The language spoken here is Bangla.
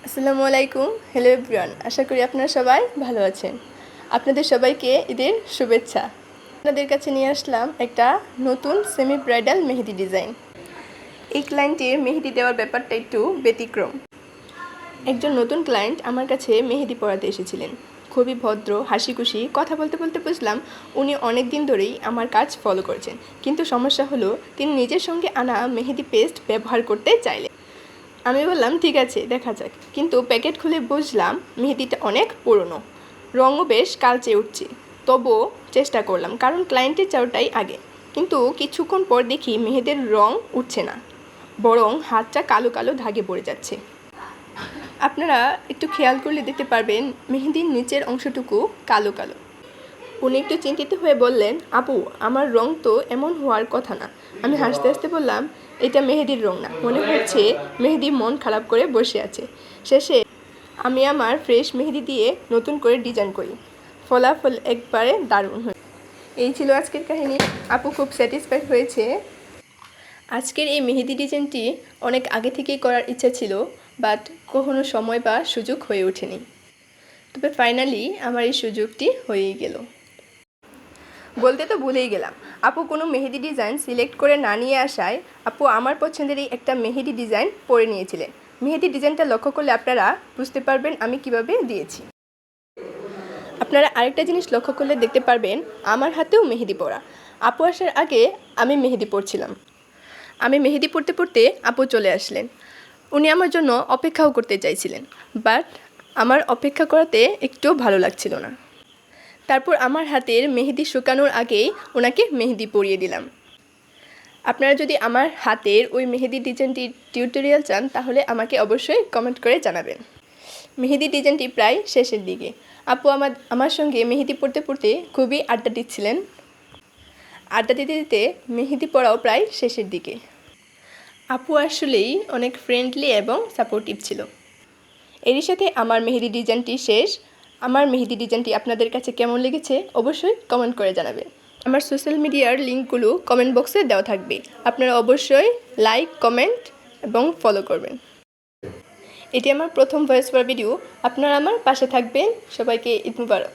আসসালামু আলাইকুম। হ্যালো এভরিওয়ান, আশা করি আপনারা সবাই ভালো আছেন। আপনাদের সবাইকে ঈদের শুভেচ্ছা। আপনাদের কাছে নিয়ে আসলাম একটা নতুন সেমি ব্রাইডাল মেহেদি ডিজাইন। এই ক্লায়েন্টের মেহেদি দেওয়ার ব্যাপারটা একটু ব্যতিক্রম। একজন নতুন ক্লায়েন্ট আমার কাছে মেহেদি পরাতে এসেছিলেন। খুবই ভদ্র, হাসি খুশি, কথা বলতে বলতে বুঝলাম উনি অনেক দিন ধরেই আমার কাজ ফলো করছেন, কিন্তু সমস্যা হলো তিনি নিজের সঙ্গে আনা মেহেদি পেস্ট ব্যবহার করতে চাইলেন। আমি বললাম ঠিক আছে, দেখা যাক, কিন্তু প্যাকেট খুলে বুঝলাম মেহেদিটা অনেক পুরনো, রঙও বেশ কালচে উঠছে। তবুও চেষ্টা করলাম, কারণ ক্লায়েন্টের চাওয়াটাই আগে। কিন্তু কিছুক্ষণ পর দেখি মেহেদির রং উঠছে না, বরং হাতটা কালো কালো দাগে পড়ে যাচ্ছে। আপনারা একটু খেয়াল করলে দেখতে পারবেন মেহেদির নিচের অংশটুকু কালো কালো। উনি একটু চিন্তিত হয়ে বললেন, আপু, আমার রং তো এমন হওয়ার কথা না। আমি হাসতে হাসতে বললাম, এটা মেহেদির রং না, মনে হচ্ছে মেহেদি মন খারাপ করে বসে আছে। শেষে আমি আমার ফ্রেশ মেহেদি দিয়ে নতুন করে ডিজাইন করি। ফলাফল একবারে দারুণ হয়। এই ছিল আজকের কাহিনী। আপু খুব স্যাটিসফাইড হয়েছে। আজকের এই মেহেদি ডিজাইনটি অনেক আগে থেকেই করার ইচ্ছা ছিল, বাট কখনো সময় বা সুযোগ হয়ে ওঠেনি। তবে ফাইনালি আমার এই সুযোগটি হয়েই গেল। বলতে তো ভুলেই গেলাম, আপু কোনো মেহেদি ডিজাইন সিলেক্ট করে না নিয়ে আসায় আপু আমার পছন্দেরই একটা মেহেদি ডিজাইন পরে নিয়েছিলেন। মেহেদি ডিজাইনটা লক্ষ্য করলে আপনারা বুঝতে পারবেন আমি কিভাবে দিয়েছি। আপনারা আরেকটা জিনিস লক্ষ্য করলে দেখতে পারবেন আমার হাতেও মেহেদি পরা। আপু আসার আগে আমি মেহেদি পরছিলাম। আমি মেহেদি পরতে পরতে আপু চলে আসলেন। উনি আমার জন্য অপেক্ষাও করতে চাইছিলেন, বাট আমার অপেক্ষা করাতে একটুও ভালো লাগছিল না। তারপর আমার হাতের মেহেদি শুকানোর আগেই ওনাকে মেহেদি পরিয়ে দিলাম। আপনারা যদি আমার হাতের ওই মেহেদি ডিজাইনটির টিউটোরিয়াল চান তাহলে আমাকে অবশ্যই কমেন্ট করে জানাবেন। মেহেদি ডিজাইনটি প্রায় শেষের দিকে। আপু আমার সঙ্গে মেহেদি পড়তে পড়তে খুবই আড্ডা দিচ্ছিলেন। আড্ডা দিতে দিতে মেহেদি পড়াও প্রায় শেষের দিকে। আপু আসলেই অনেক ফ্রেন্ডলি এবং সাপোর্টিভ ছিল। এরই সাথে আমার মেহেদি ডিজাইনটি শেষ। আমার মেহেদি ডিজাইনটি আপনাদের কাছে কেমন লেগেছে অবশ্যই কমেন্ট করে জানাবেন। আমার সোশ্যাল মিডিয়ার লিঙ্কগুলো কমেন্ট বক্সে দেওয়া থাকবে। আপনারা অবশ্যই লাইক, কমেন্ট এবং ফলো করবেন। এটি আমার প্রথম ভয়েস ওভার ভিডিও। আপনারা আমার পাশে থাকবেন। সবাইকে ঈদ মুবারক।